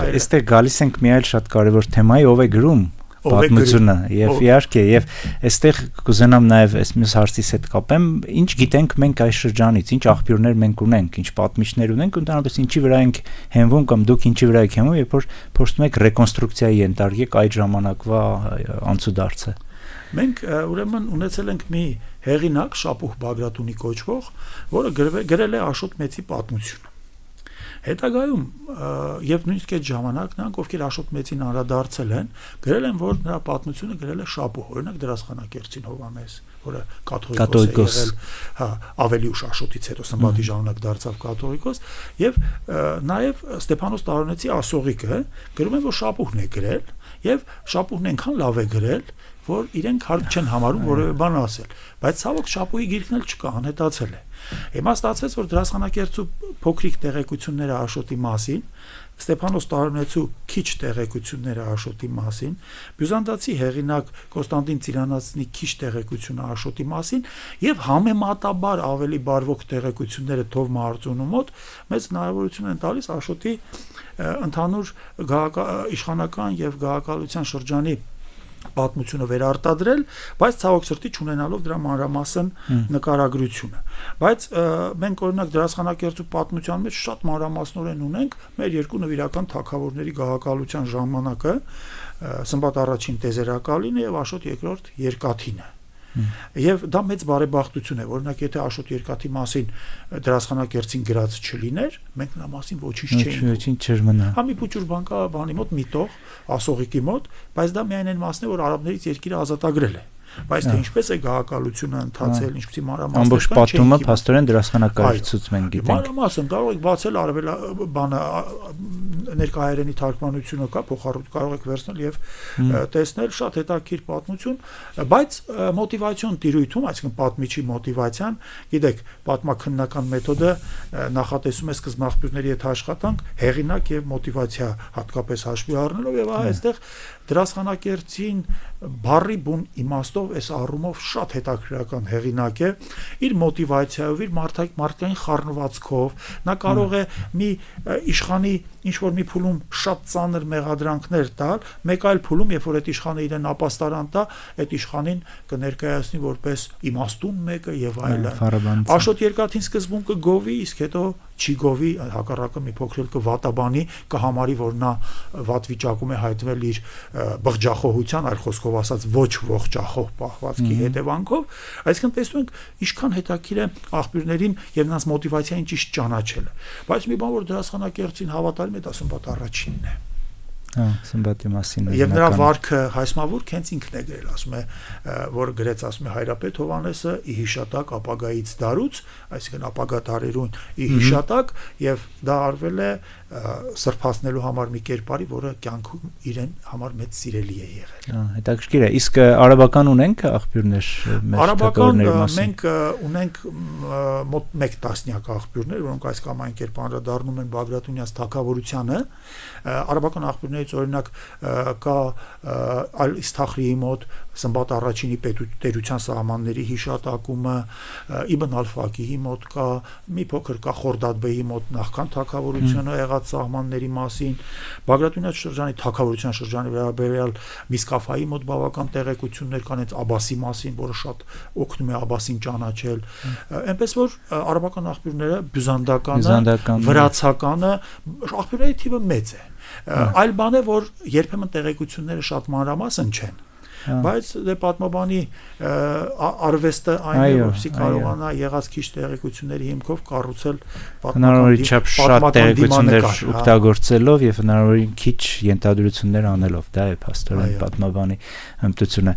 Այստեղ գալիս ենք մի այլ շատ կարևոր թեմայի, ով է գրում պատմությունը եւ իհարկե եւ այստեղ կուզենամ նաեւ այս մյուս հարցից հետ կապեմ, ինչ գիտենք մենք այս շրջանից, ինչ աղբյուրներ մենք ունենք, ինչ պատմիչներ ունենք, ընդհանրապես ինչի վրա ենք հենվում կամ դուք ինչի վրա եք հենվում, երբ որ փորձում եք ռեկոնստրուկցիայի ենթարկեք այդ ժամանակվա անցուդարձը։ Մենք ուրեմն ունեցել ենք մի հեղինակ Շապուհ Բագրատունի կոչվող, որը գրել է Աշոտ Մեծի պատմությունը։ Հետագայում եւ նույնիսկ այդ ժամանակ նրանք, ովքեր Աշոտ Մեծին անդրադարձել են, գրել են, որ նրա պատմությունը գրել է Շապուհ, օրինակ Դրասխանակերտցին Հովհաննես, որը կաթողիկոս է եղել, ավելի ուշ Աշոտից հետո Սմբատի ժամանակ դարձավ կաթողիկոս, եւ նաեւ Ստեփանոս Տարոնեցի Ասողիկը գրում են, որ Շապուհն է գրել, եւ Շապուհն այնքան լավ է գրել, որ իրենք հարկ չեն համարում որևէ բան ասել, բայց ցավոք Շապուհի գիրքն էլ չկա, անհետացել է։ Հիմա ստացվեց, որ Դրասխանակերտցու փոքրիկ տեղեկությունները Աշոտի մասին, Ստեփանոս Տարոնեցու քիչ տեղեկությունները Աշոտի մասին, բյուզանդացի հեղինակ Կոստանդին Ծիրանացնի քիչ տեղեկությունը Աշոտի մասին եւ համեմատաբար ավելի բարվոք տեղեկությունները Թով Մարածունու մոտ մեծ հնարավորություն են տալիս Աշոտի ընդհանուր իշխանական եւ գաղակալության շրջանի պատմությունը վերարտադրել, բայց ցավոք սրտի չունենալով դրա մանրամասն նկարագրությունը։ Բայց մենք օրինակ Դրասխանակերտցու պատմության մեջ շատ մանրամասնորեն ունենք մեր երկու նվիրական թագավորների գաղակալության ժամանակը, Սմբատ առաջին Տեզերակալինը եւ Աշոտ երկրորդ Երկաթինը։ Եվ դա մեծ բարեբախտություն է, օրինակ եթե Աշոտ Երկաթի մասին Դրասխանակերտցին գրած չլիներ, մենք նրա մասին ոչինչ չէր մնա։ Հա մի փոքր բան կա բանի մոտ միտող Ասողիկի մոտ, բայց դա միայն այն մասն է, որ արաբներից երկիրը ազատագրել է։ Բայց թե ինչպես է գաղակալությունը ընթացել, ինչպեսի մանրամասն ամբողջ պատմումը փաստորեն Դրասխանակարարությունից մենք գիտենք։ Մանրամասն կարող եք բացել բանը ներկայերենի թարգմանությունը կա, փոխառут կարող եք վերցնել եւ տեսնել շատ հետաքրքիր պատմություն, բայց մոտիվացիոն տիրույթում, այսինքն պատմիչի մոտիվացիան, գիտեք, պատմաքննական մեթոդը նախատեսում է սկզբնաղբյուրների հետ աշխատանք, հեղինակ եւ մոտիվացիա հատկապես հաշվի առնելով եւ այստեղ Դրասխանակերտցին բարի բուն իմաստով այս առումով շատ հետաքրքրական հեղինակ է իր մոտիվացիայով, իր մարդկային խառնվածքով, նա կարող է մի իշխանի ինչ-որ մի փուլում շատ ծանր մեղադրանքներ տալ, մեկ այլ փուլում, երբ որ այդ իշխանը իրեն ապաստարան տա, այդ իշխանին կներկայացնի որպես իմաստուն մեկը եւ այլն։ Աշոտ Երկաթին սկզբում կգովի, իսկ հետո չի գովի, հակառակը մի փոքր կվատաբանի, կհամարի, որ նա վատ վիճակում է հայտնվել իր բղջախոհության, այլ խոսքով ասած ոչ ողջախոհ պահվածքի հետևանքով, այսինքն տեսնում ենք ինչքան հետաքրքիր է աղբյուրներին եւ նրանց մոտիվացիային ճիշտ ճանաչելը։ Բայց մի բան, որ Դրասխանակերտցին հավատալի է, դա Սմբատ առաջինն է։ Սմբատի մասին եւ նրա վարքը Հայսմավուրք հենց ինքն է գրել, ասում է, որ գրեց, ասում է Հայրապետ Հովհաննեսը ի հիշատակ ապագայից դարուց, այսինքն ապագա տարերուն ի հիշատակ, եւ դա արվել է սրբացնելու համար մի կերպարի, որը կյանքում իրեն համար մեծ սիրելի է եղել։ Հետաքրքիր է։ Իսկ արաբական ունենք աղբյուրներ մեր թագավորների մասին։ Մենք ունենք մոտ 1 տասնյակ աղբյուրներ, որոնք այս կամ այն կերպ անդրադառնում են Բագրատունյաց թագավորությանը։ Արաբական աղբյուրներից օրինակ կա Ալ-Իսթախրիի մոտ Սմբատ առաջինի տերության սահմանների հիշատակումը, Իբն Ալ-Ֆակիհի մոտ կա, մի փոքր կա Խորդադբեի մոտ նախքան թագավորությունը եղած սահմանների մասին, Բագրատունյաց շրջանի թագավորության շրջանի վերաբերյալ Միսկաֆայի մոտ բավական տեղեկություններ կան այդ Աբասի մասին, որը շատ օգնում է Աբասին ճանաչել։ Այնպես որ արաբական աղբյուրները բյուզանդականը, վրացականը, աղբյուրների թիվը մեծ է։ Այլ բան է, որ երբեմն տեղեկությունները շատ մանրամասն չեն, բայց դե պատմաբանի արվեստը այն է, որպեսզի կարողանա եղած քիչ տեղեկությունների հիմքով կառուցել հնարավորին չափ շատ տեղեկություններ օգտագործելով եւ հնարավորին քիչ ենթադրություններ անելով, դա է փաստորեն պատմաբանի հմտությունը։